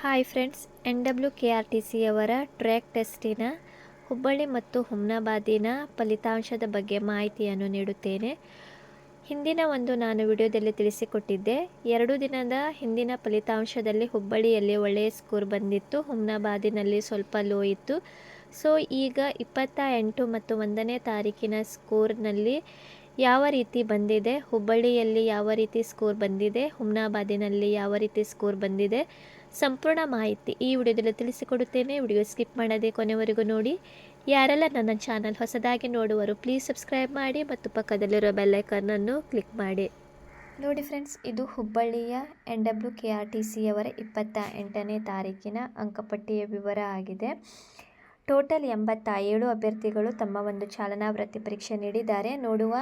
Hi friends, NWKRTC ಅವರ track ಟೆಸ್ಟಿನ Hubballi ಮತ್ತು ಹುಮ್ನಾಬಾದಿನ ಫಲಿತಾಂಶದ ಬಗ್ಗೆ ಮಾಹಿತಿಯನ್ನು ನೀಡುತ್ತೇನೆ. ಹಿಂದಿನ ನಾನು ವಿಡಿಯೋದಲ್ಲಿ ತಿಳಿಸಿಕೊಟ್ಟಿದ್ದೆ. 2 ದಿನದ ಹಿಂದಿನ ಫಲಿತಾಂಶದಲ್ಲಿ ಹುಬ್ಬಳ್ಳಿಯಲ್ಲಿ ಒಳ್ಳೆಯ ಸ್ಕೋರ್ ಬಂದಿತ್ತು, ಹುಮ್ನಾಬಾದಿನಲ್ಲಿ ಸ್ವಲ್ಪ ಲೋ ಇತ್ತು. ಸೊ ಈಗ 28 ಮತ್ತು 1ನೇ ತಾರೀಕಿನ ಸ್ಕೋರ್ನಲ್ಲಿ ಯಾವ ರೀತಿ ಬಂದಿದೆ, ಹುಬ್ಬಳ್ಳಿಯಲ್ಲಿ ಯಾವ ರೀತಿ ಸ್ಕೋರ್ ಬಂದಿದೆ, ಹುಮ್ನಾಬಾದಿನಲ್ಲಿ ಯಾವ ರೀತಿ ಸ್ಕೋರ್ ಬಂದಿದೆ, ಸಂಪೂರ್ಣ ಮಾಹಿತಿ ಈ ವಿಡಿಯೋದಲ್ಲಿ ತಿಳಿಸಿಕೊಡುತ್ತೇನೆ. ವಿಡಿಯೋ ಸ್ಕಿಪ್ ಮಾಡದೆ ಕೊನೆವರೆಗೂ ನೋಡಿ. ಯಾರೆಲ್ಲ ನನ್ನ ಚಾನಲ್ ಹೊಸದಾಗಿ ನೋಡುವರು ಪ್ಲೀಸ್ ಸಬ್ಸ್ಕ್ರೈಬ್ ಮಾಡಿ ಮತ್ತು ಪಕ್ಕದಲ್ಲಿರೋ ಬೆಲ್ ಐಕಾನನ್ನು ಕ್ಲಿಕ್ ಮಾಡಿ. ನೋಡಿ ಫ್ರೆಂಡ್ಸ್, ಇದು ಹುಬ್ಬಳ್ಳಿಯ NWKRTC ಅವರ 28ನೇ ತಾರೀಕಿನ ಅಂಕಪಟ್ಟಿಯ ವಿವರ ಆಗಿದೆ. ಟೋಟಲ್ 87 ಅಭ್ಯರ್ಥಿಗಳು ತಮ್ಮ ಒಂದು ಚಾಲನಾ ವೃತ್ತಿ ಪರೀಕ್ಷೆ ನೀಡಿದ್ದಾರೆ. ನೋಡುವ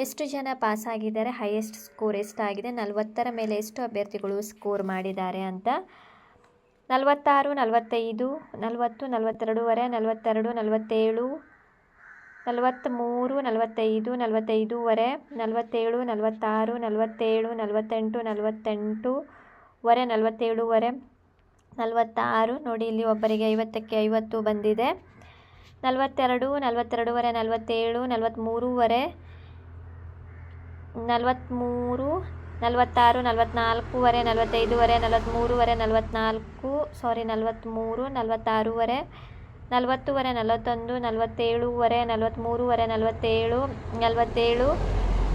ಎಷ್ಟು ಜನ ಪಾಸ್ ಆಗಿದ್ದಾರೆ, ಹೈಯೆಸ್ಟ್ ಸ್ಕೋರ್ ಎಷ್ಟಾಗಿದೆ, 40ರ ಮೇಲೆ ಎಷ್ಟು ಅಭ್ಯರ್ಥಿಗಳು ಸ್ಕೋರ್ ಮಾಡಿದ್ದಾರೆ ಅಂತ. 46, 45, 40, 42.5, 42, 47, 43, 45, 45.5, 47, 46, 47, 48, 48.5, 47.5, 46. ನೋಡಿ, ಇಲ್ಲಿ ಒಬ್ಬರಿಗೆ 50ಕ್ಕೆ 50 ಬಂದಿದೆ. 42, 42.5, 47, 43.5, 43, 46, 44.5, 45.5, 43.5, 44, ಸಾರಿ 43, 46.5, 40.5, 41, 47.5, 43.5, 47, 47.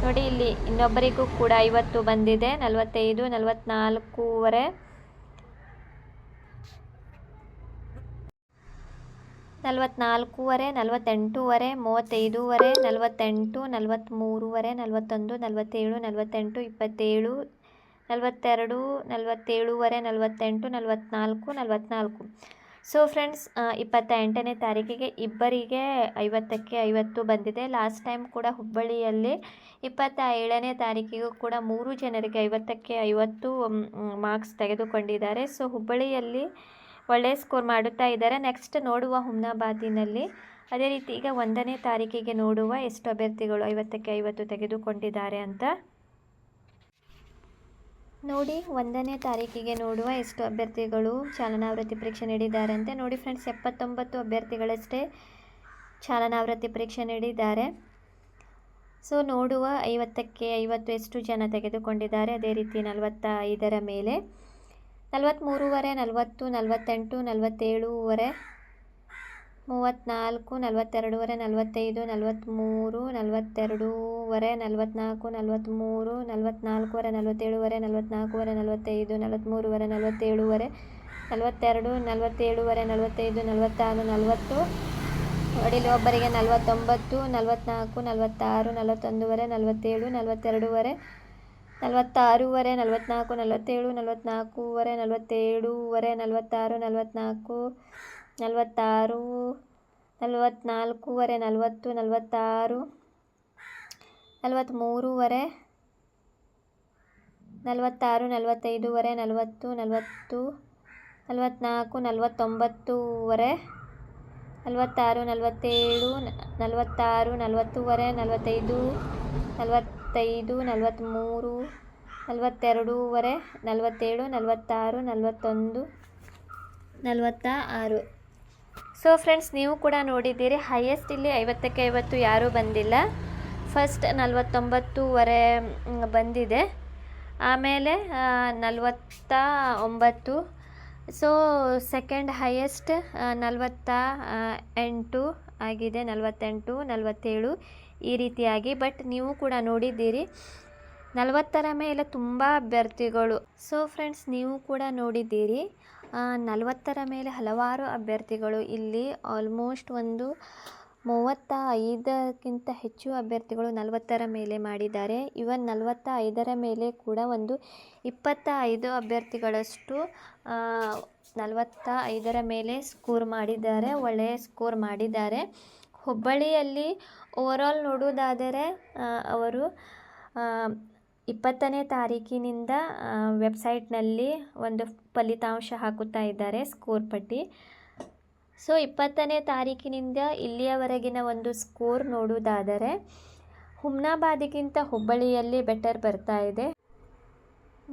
ನೋಡಿ, ಇಲ್ಲಿ ಇನ್ನೊಬ್ಬರಿಗೂ ಕೂಡ 50 ಬಂದಿದೆ. 45, 44.5, 44.5, 48.5, 35.5, 48, 43.5, 41, 47, 48, 27, 42, 47.5, 48, 44, 44. ಸೊ ಫ್ರೆಂಡ್ಸ್, 28ನೇ ತಾರೀಕಿಗೆ ಇಬ್ಬರಿಗೆ 50ಕ್ಕೆ 50 ಬಂದಿದೆ. ಲಾಸ್ಟ್ ಟೈಮ್ ಕೂಡ ಹುಬ್ಬಳ್ಳಿಯಲ್ಲಿ 27ನೇ ತಾರೀಕಿಗೂ ಕೂಡ 3 ಜನರಿಗೆ 50ಕ್ಕೆ 50 ಮಾರ್ಕ್ಸ್ ತೆಗೆದುಕೊಂಡಿದ್ದಾರೆ. ಸೊ ಹುಬ್ಬಳ್ಳಿಯಲ್ಲಿ ಒಳ್ಳೆಯ ಸ್ಕೋರ್ ಮಾಡುತ್ತಾ ಇದ್ದಾರೆ. ನೆಕ್ಸ್ಟ್ ನೋಡುವ ಹುಮ್ನಾಬಾದಿನಲ್ಲಿ ಅದೇ ರೀತಿ ಈಗ 1ನೇ ತಾರೀಕಿಗೆ ನೋಡುವ ಎಷ್ಟು ಅಭ್ಯರ್ಥಿಗಳು 50ಕ್ಕೆ 50 ತೆಗೆದುಕೊಂಡಿದ್ದಾರೆ ಅಂತ. ನೋಡಿ, 1ನೇ ತಾರೀಕಿಗೆ ನೋಡುವ ಎಷ್ಟು ಅಭ್ಯರ್ಥಿಗಳು ಚಾಲನಾವೃತ್ತಿ ಪರೀಕ್ಷೆ ನೀಡಿದ್ದಾರೆ ಅಂತ. ನೋಡಿ ಫ್ರೆಂಡ್ಸ್, 79 ಅಭ್ಯರ್ಥಿಗಳಷ್ಟೇ ಚಾಲನಾವೃತ್ತಿ ಪರೀಕ್ಷೆ ನೀಡಿದ್ದಾರೆ. ಸೊ ನೋಡುವ 50ಕ್ಕೆ 50 ಎಷ್ಟು ಜನ ತೆಗೆದುಕೊಂಡಿದ್ದಾರೆ. ಅದೇ ರೀತಿ 45ರ ಮೇಲೆ 43.5, 40, 48, 47.5, 34, 42.5, 45, 43, 42.5, 44, 43, 44.5, 47.5, 44.5, 45, 43.5, 47.5, 42, 47.5, 45, 46, 40. ನೋಡಿ, ಒಬ್ಬರಿಗೆ 49, 44, 46, 41.5, 47, 42.5, 46, 44, 47, 44, 47, 46, 44, 46, 44, 40, 46, 43, 46, 45, 40, 40, 44, 49, 46, 47, 46, 40, 45, 45, 43, 42, 47, 46, 41, 46. ಸೊ ಫ್ರೆಂಡ್ಸ್, ನೀವು ಕೂಡ ನೋಡಿದ್ದೀರಿ, ಹೈಯೆಸ್ಟ್ ಇಲ್ಲಿ 50ಕ್ಕೆ 50 ಯಾರೂ ಬಂದಿಲ್ಲ. ಫಸ್ಟ್ 49 ಬಂದಿದೆ, ಆಮೇಲೆ 49. ಸೊ ಸೆಕೆಂಡ್ ಹೈಯೆಸ್ಟ್ 48 ಆಗಿದೆ, 48, 47 ಈ ರೀತಿಯಾಗಿ. ಬಟ್ ನೀವು ಕೂಡ ನೋಡಿದ್ದೀರಿ 40ರ ಮೇಲೆ ತುಂಬ ಅಭ್ಯರ್ಥಿಗಳು. ಸೊ ಫ್ರೆಂಡ್ಸ್, ನೀವು ಕೂಡ ನೋಡಿದ್ದೀರಿ 40ರ ಮೇಲೆ ಹಲವಾರು ಅಭ್ಯರ್ಥಿಗಳು. ಇಲ್ಲಿ ಆಲ್ಮೋಸ್ಟ್ ಒಂದು 35ಕ್ಕಿಂತ ಹೆಚ್ಚು ಅಭ್ಯರ್ಥಿಗಳು 40ರ ಮೇಲೆ ಮಾಡಿದ್ದಾರೆ. ಇವನ್ 45ರ ಮೇಲೆ ಕೂಡ ಒಂದು 25 ಅಭ್ಯರ್ಥಿಗಳಷ್ಟು 45ರ ಮೇಲೆ ಸ್ಕೋರ್ ಮಾಡಿದ್ದಾರೆ, ಒಳ್ಳೆಯ ಸ್ಕೋರ್ ಮಾಡಿದ್ದಾರೆ. ಹುಬ್ಬಳ್ಳಿಯಲ್ಲಿ ಓವರಾಲ್ ನೋಡುವುದಾದರೆ ಅವರು 20ನೇ ತಾರೀಕಿನಿಂದ ವೆಬ್ಸೈಟ್ನಲ್ಲಿ ಒಂದು ಫಲಿತಾಂಶ ಹಾಕುತ್ತಾ ಇದ್ದಾರೆ, ಸ್ಕೋರ್ ಪಟ್ಟಿ. ಸೊ 20ನೇ ತಾರೀಕಿನಿಂದ ಇಲ್ಲಿಯವರೆಗಿನ ಒಂದು ಸ್ಕೋರ್ ನೋಡುವುದಾದರೆ ಹುಮ್ನಾಬಾದಿಗಿಂತ ಹುಬ್ಬಳ್ಳಿಯಲ್ಲಿ ಬೆಟರ್ ಬರ್ತಾ ಇದೆ.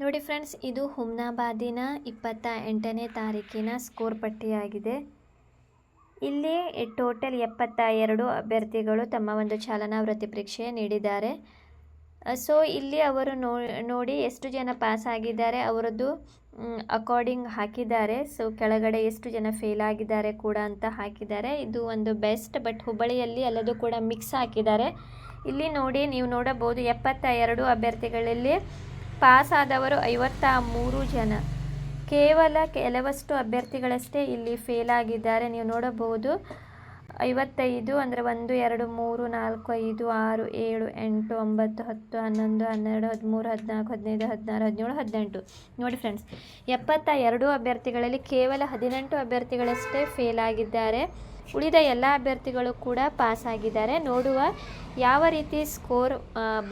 ನೋಡಿ ಫ್ರೆಂಡ್ಸ್, ಇದು ಹುಮ್ನಾಬಾದಿನ 28ನೇ ತಾರೀಕಿನ ಸ್ಕೋರ್ ಪಟ್ಟಿಯಾಗಿದೆ. ಇಲ್ಲಿ ಟೋಟಲ್ 72 ಅಭ್ಯರ್ಥಿಗಳು ತಮ್ಮ ಒಂದು ಚಾಲನಾ ವೃತ್ತಿ ಪರೀಕ್ಷೆ ನೀಡಿದ್ದಾರೆ. ಸೊ ಇಲ್ಲಿ ಅವರು ನೋಡಿ ಎಷ್ಟು ಜನ ಪಾಸ್ ಆಗಿದ್ದಾರೆ ಅವರದ್ದು ಅಕಾರ್ಡಿಂಗ್ ಹಾಕಿದ್ದಾರೆ. ಸೊ ಕೆಳಗಡೆ ಎಷ್ಟು ಜನ ಫೇಲ್ ಆಗಿದ್ದಾರೆ ಕೂಡ ಅಂತ ಹಾಕಿದ್ದಾರೆ. ಇದು ಒಂದು ಬೆಸ್ಟ್, ಬಟ್ ಹುಬ್ಬಳ್ಳಿಯಲ್ಲಿ ಎಲ್ಲದೂ ಕೂಡ ಮಿಕ್ಸ್ ಹಾಕಿದ್ದಾರೆ. ಇಲ್ಲಿ ನೋಡಿ, ನೀವು ನೋಡಬಹುದು 72 ಅಭ್ಯರ್ಥಿಗಳಲ್ಲಿ ಪಾಸ್ ಆದವರು 53 ಜನ. ಕೇವಲ ಕೆಲವಷ್ಟು ಅಭ್ಯರ್ಥಿಗಳಷ್ಟೇ ಇಲ್ಲಿ ಫೇಲ್ ಆಗಿದ್ದಾರೆ. ನೀವು ನೋಡಬಹುದು 55 ಅಂದರೆ 1 2 3 4 5 6 7 8 9 10 11 12 13 14 15 16 17 18. ನೋಡಿ ಫ್ರೆಂಡ್ಸ್, 72 ಅಭ್ಯರ್ಥಿಗಳಲ್ಲಿ ಕೇವಲ 18 ಅಭ್ಯರ್ಥಿಗಳಷ್ಟೇ ಫೇಲ್ ಆಗಿದ್ದಾರೆ. ಉಳಿದ ಎಲ್ಲ ಅಭ್ಯರ್ಥಿಗಳು ಕೂಡ ಪಾಸ್ ಆಗಿದ್ದಾರೆ. ನೋಡುವ ಯಾವ ರೀತಿ ಸ್ಕೋರ್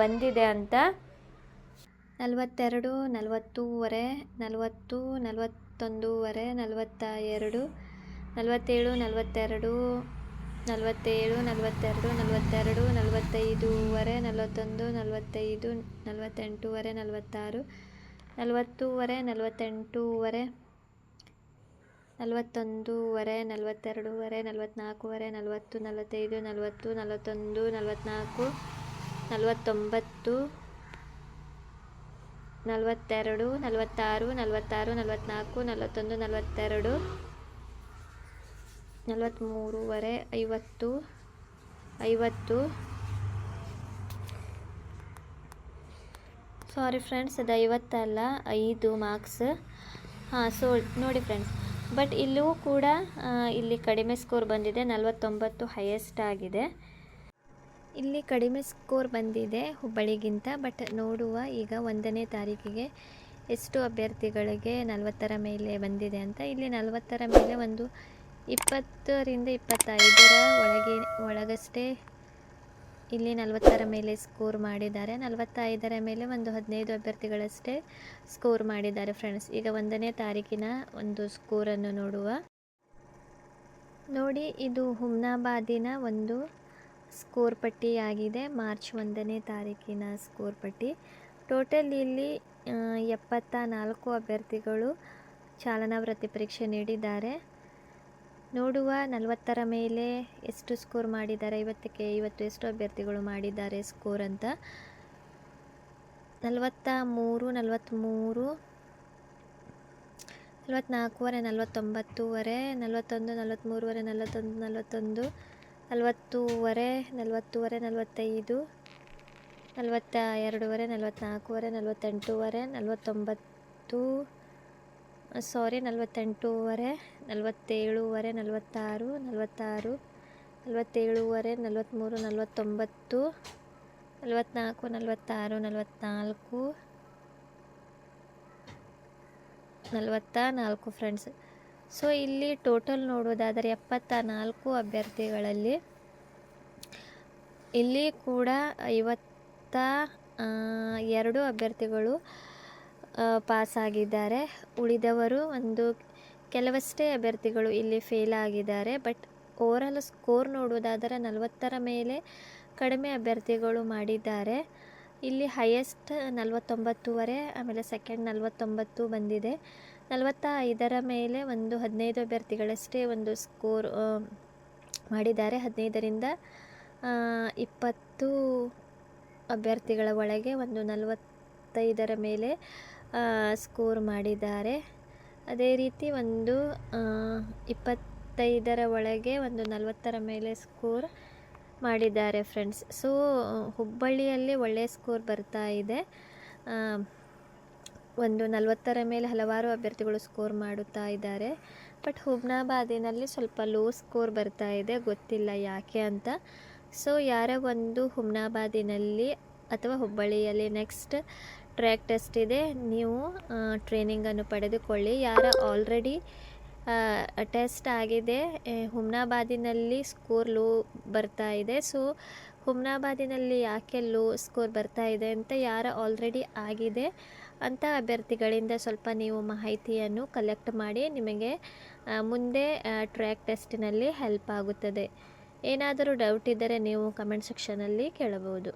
ಬಂದಿದೆ ಅಂತ. 42, 40, 40, 41, 42, 47, 42, 47, 42, 42, 45, 41, 45, 48, 46, 40, 48, 41, 42, 40, 44, 40, 45, 40, 41, 44, 49, 42, 46, 46, 44, 41, 42, 43, 50, 50. ಸಾರಿ ಫ್ರೆಂಡ್ಸ್, ಅದು 50 ಅಲ್ಲ, 5 ಮಾರ್ಕ್ಸ್. ಸೊ ನೋಡಿ ಫ್ರೆಂಡ್ಸ್, ಬಟ್ ಇಲ್ಲೂ ಕೂಡ ಇಲ್ಲಿ ಕಡಿಮೆ ಸ್ಕೋರ್ ಬಂದಿದೆ. 49 ಹೈಯೆಸ್ಟ್ ಆಗಿದೆ. ಇಲ್ಲಿ ಕಡಿಮೆ ಸ್ಕೋರ್ ಬಂದಿದೆ ಹುಬ್ಬಳ್ಳಿಗಿಂತ. ಬಟ್ ನೋಡುವ ಈಗ 1ನೇ ತಾರೀಕಿಗೆ ಎಷ್ಟು ಅಭ್ಯರ್ಥಿಗಳಿಗೆ 40ರ ಮೇಲೆ ಬಂದಿದೆ ಅಂತ. ಇಲ್ಲಿ 40ರ ಮೇಲೆ ಒಂದು 20ರಿಂದ 25ರ ಒಳಗಷ್ಟೇ ಇಲ್ಲಿ 40ರ ಮೇಲೆ ಸ್ಕೋರ್ ಮಾಡಿದ್ದಾರೆ. 45ರ ಮೇಲೆ ಒಂದು 15 ಅಭ್ಯರ್ಥಿಗಳಷ್ಟೇ ಸ್ಕೋರ್ ಮಾಡಿದ್ದಾರೆ ಫ್ರೆಂಡ್ಸ್. ಈಗ 1ನೇ ತಾರೀಕಿನ ಒಂದು ಸ್ಕೋರನ್ನು ನೋಡುವ. ನೋಡಿ, ಇದು ಹುಮ್ನಾಬಾದಿನ ಒಂದು ಸ್ಕೋರ್ ಪಟ್ಟಿಯಾಗಿದೆ. ಮಾರ್ಚ್ 1ನೇ ತಾರೀಕಿನ ಸ್ಕೋರ್ ಪಟ್ಟಿ. ಟೋಟಲ್ ಇಲ್ಲಿ 74 ಅಭ್ಯರ್ಥಿಗಳು ಚಾಲನಾ ವೃತ್ತಿ ಪರೀಕ್ಷೆ ನೀಡಿದ್ದಾರೆ. ನೋಡುವ 40ರ ಮೇಲೆ ಎಷ್ಟು ಸ್ಕೋರ್ ಮಾಡಿದ್ದಾರೆ, 50ಕ್ಕೆ 50 ಎಷ್ಟು ಅಭ್ಯರ್ಥಿಗಳು ಮಾಡಿದ್ದಾರೆ ಸ್ಕೋರ್ ಅಂತ. 43, 43, 44, 49, 41, 43, 41, 41, 40, 40, 45, 42, 44, 48, 49, ಸಾರಿ 48, 47, 46, 46, 47, 43, 49, 44, 46, 44 ಫ್ರೆಂಡ್ಸ್. ಸೊ ಇಲ್ಲಿ ಟೋಟಲ್ ನೋಡೋದಾದರೆ 74 ಅಭ್ಯರ್ಥಿಗಳಲ್ಲಿ ಇಲ್ಲಿ ಕೂಡ 52 ಅಭ್ಯರ್ಥಿಗಳು ಪಾಸ್ ಆಗಿದ್ದಾರೆ. ಉಳಿದವರು ಕೆಲವಷ್ಟೇ ಅಭ್ಯರ್ಥಿಗಳು ಇಲ್ಲಿ ಫೇಲ್ ಆಗಿದ್ದಾರೆ. ಬಟ್ ಓವರಾಲ್ ಸ್ಕೋರ್ ನೋಡೋದಾದರೆ 40ರ ಮೇಲೆ ಕಡಿಮೆ ಅಭ್ಯರ್ಥಿಗಳು ಮಾಡಿದ್ದಾರೆ. ಇಲ್ಲಿ ಹೈಯೆಸ್ಟ್ 49, ಆಮೇಲೆ ಸೆಕೆಂಡ್ 49 ಬಂದಿದೆ. 45ರ ಮೇಲೆ ಒಂದು 15 ಅಭ್ಯರ್ಥಿಗಳಷ್ಟೇ ಒಂದು ಸ್ಕೋರ್ ಮಾಡಿದ್ದಾರೆ. 15ರಿಂದ 20 ಅಭ್ಯರ್ಥಿಗಳ ಒಳಗೆ ಒಂದು 45ರ ಮೇಲೆ ಸ್ಕೋರ್ ಮಾಡಿದ್ದಾರೆ. ಅದೇ ರೀತಿ ಒಂದು 25ರ ಒಳಗೆ ಒಂದು 40ರ ಮೇಲೆ ಸ್ಕೋರ್ ಮಾಡಿದ್ದಾರೆ ಫ್ರೆಂಡ್ಸ್. ಸೊ ಹುಬ್ಬಳ್ಳಿಯಲ್ಲಿ ಒಳ್ಳೆಯ ಸ್ಕೋರ್ ಬರ್ತಾ ಇದೆ. ಒಂದು 40ರ ಮೇಲೆ ಹಲವಾರು ಅಭ್ಯರ್ಥಿಗಳು ಸ್ಕೋರ್ ಮಾಡುತ್ತಾ ಇದ್ದಾರೆ. ಬಟ್ ಹುಮ್ನಾಬಾದಿನಲ್ಲಿ ಸ್ವಲ್ಪ ಲೋ ಸ್ಕೋರ್ ಬರ್ತಾ ಇದೆ, ಗೊತ್ತಿಲ್ಲ ಯಾಕೆ ಅಂತ. ಸೊ ಯಾರ ಒಂದು ಹುಮ್ನಾಬಾದಿನಲ್ಲಿ ಅಥವಾ ಹುಬ್ಬಳ್ಳಿಯಲ್ಲಿ ನೆಕ್ಸ್ಟ್ ಟ್ರ್ಯಾಕ್ ಟೆಸ್ಟ್ ಇದೆ, ನೀವು ಟ್ರೈನಿಂಗನ್ನು ಪಡೆದುಕೊಳ್ಳಿ. ಯಾರ ಆಲ್ರೆಡಿ ಟೆಸ್ಟ್ ಆಗಿದೆ, ಹುಮ್ನಾಬಾದಿನಲ್ಲಿ ಸ್ಕೋರ್ ಲೋ ಬರ್ತಾ ಇದೆ. ಸೊ ಹುಮ್ನಾಬಾದಿನಲ್ಲಿ ಯಾಕೆ ಲೋ ಸ್ಕೋರ್ ಬರ್ತಾ ಇದೆ ಅಂತ ಯಾರ ಆಲ್ರೆಡಿ ಆಗಿದೆ ಅಂಥ ಅಭ್ಯರ್ಥಿಗಳಿಂದ ಸ್ವಲ್ಪ ನೀವು ಮಾಹಿತಿಯನ್ನು ಕಲೆಕ್ಟ್ ಮಾಡಿ. ನಿಮಗೆ ಮುಂದೆ ಟ್ರ್ಯಾಕ್ ಟೆಸ್ಟಿನಲ್ಲಿ ಹೆಲ್ಪ್ ಆಗುತ್ತದೆ. ಏನಾದರೂ ಡೌಟ್ ಇದ್ದರೆ ನೀವು ಕಮೆಂಟ್ ಸೆಕ್ಷನಲ್ಲಿ ಕೇಳಬಹುದು.